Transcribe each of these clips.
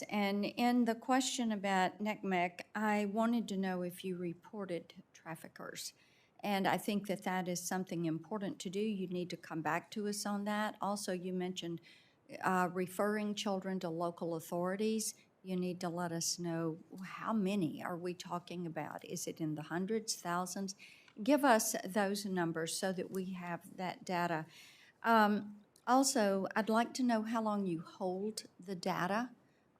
And in the question about NCMEC, I wanted to know if you reported traffickers. And I think that that is something important to do. You need to come back to us on that. Also, you mentioned referring children to local authorities. You need to let us know how many are we talking about? Is it in the hundreds, thousands? Give us those numbers so that we have that data. Also, I'd like to know how long you hold the data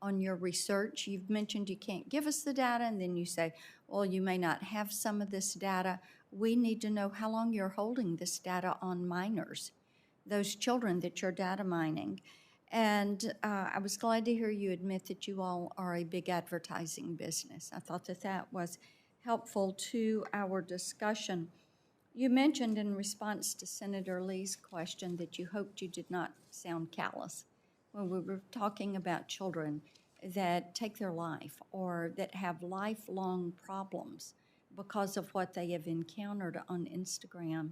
on your research. You've mentioned you can't give us the data, and then you say, well, you may not have some of this data. We need to know how long you're holding this data on minors, those children that you're data mining. And I was glad to hear you admit that you all are a big advertising business. I thought that that was helpful to our discussion. You mentioned in response to Senator Lee's question that you hoped you did not sound callous when we were talking about children that take their life or that have lifelong problems because of what they have encountered on Instagram.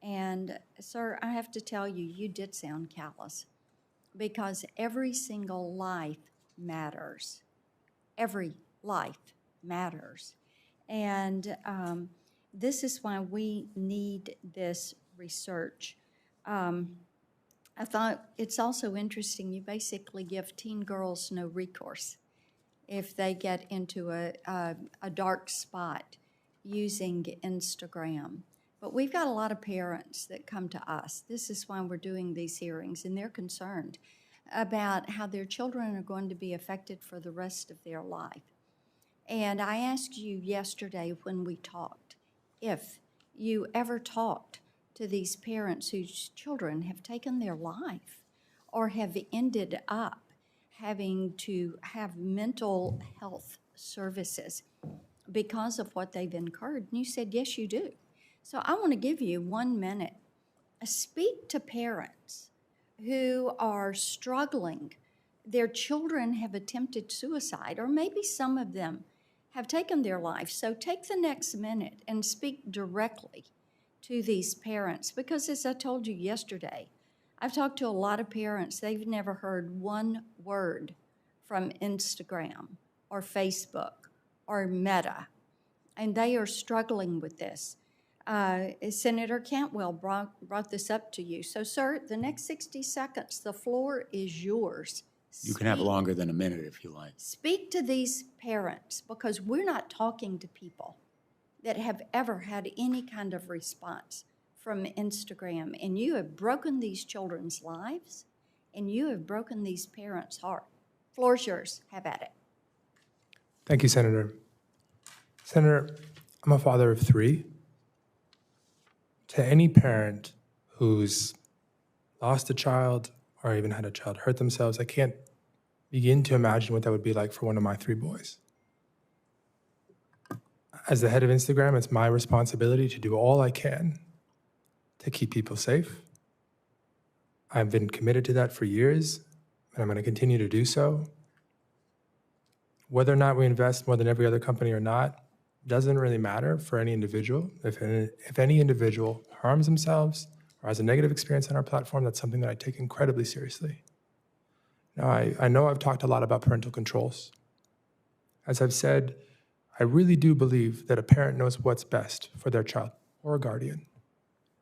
And, sir, I have to tell you, you did sound callous because every single life matters. Every life matters. And this is why we need this research. I thought it's also interesting, you basically give teen girls no recourse if they get into a dark spot using Instagram. But we've got a lot of parents that come to us. This is why we're doing these hearings, and they're concerned about how their children are going to be affected for the rest of their life. And I asked you yesterday when we talked if you ever talked to these parents whose children have taken their life or have ended up having to have mental health services because of what they've incurred. And you said, yes, you do. So I want to give you 1 minute. Speak to parents who are struggling. Their children have attempted suicide, or maybe some of them have taken their life. So take the next minute and speak directly to these parents, because as I told you yesterday, I've talked to a lot of parents. They've never heard one word from Instagram or Facebook or Meta, and they are struggling with this. Senator Cantwell brought this up to you. So, sir, the next 60 seconds, the floor is yours. You can have longer than a minute if you like. Speak to these parents, because we're not talking to people that have ever had any kind of response from Instagram. And you have broken these children's lives, and you have broken these parents' heart. Floor's yours. Have at it. Thank you, Senator. Senator, I'm a father of 3. To any parent who's lost a child or even had a child hurt themselves, I can't begin to imagine what that would be like for one of my 3 boys. As the head of Instagram, it's my responsibility to do all I can to keep people safe. I've been committed to that for years, and I'm going to continue to do so. Whether or not we invest more than every other company or not doesn't really matter for any individual. If any individual harms themselves or has a negative experience on our platform, that's something that I take incredibly seriously. Now, I know I've talked a lot about parental controls. As I've said, I really do believe that a parent knows what's best for their child or a guardian.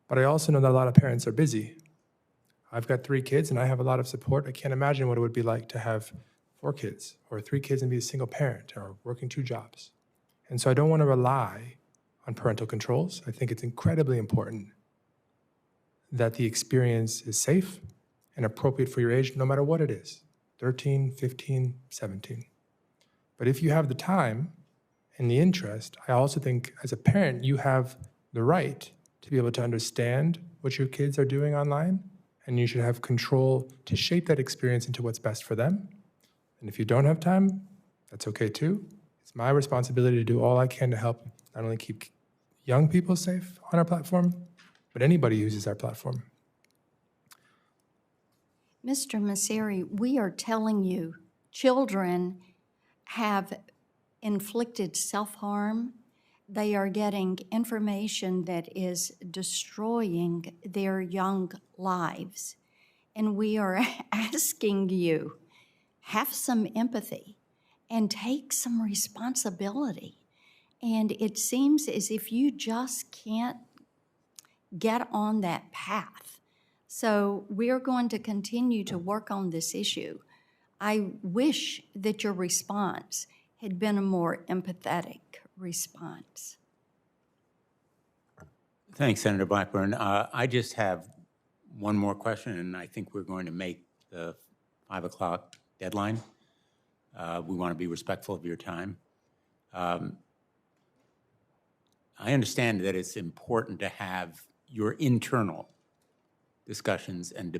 But I also know that a lot of parents are busy. I've got 3 kids and I have a lot of support. I can't imagine what it would be like to have 4 kids or 3 kids and be a single parent or working 2 jobs. And so I don't want to rely on parental controls. I think it's incredibly important that the experience is safe and appropriate for your age, no matter what it is, 13, 15, 17. But if you have the time and the interest, I also think as a parent, you have the right to be able to understand what your kids are doing online, and you should have control to shape that experience into what's best for them. And if you don't have time, that's okay too. It's my responsibility to do all I can to help not only keep young people safe on our platform, but anybody who uses our platform. Mr. Masseri, we are telling you children have inflicted self-harm. They are getting information that is destroying their young lives. And we are asking you, have some empathy and take some responsibility. And it seems as if you just can't get on that path. So we're going to continue to work on this issue. I wish that your response had been a more empathetic response. Thanks, Senator Blackburn. I just have one more question, and I think we're going to make the 5 o'clock deadline. We want to be respectful of your time. I understand that it's important to have your internal discussions and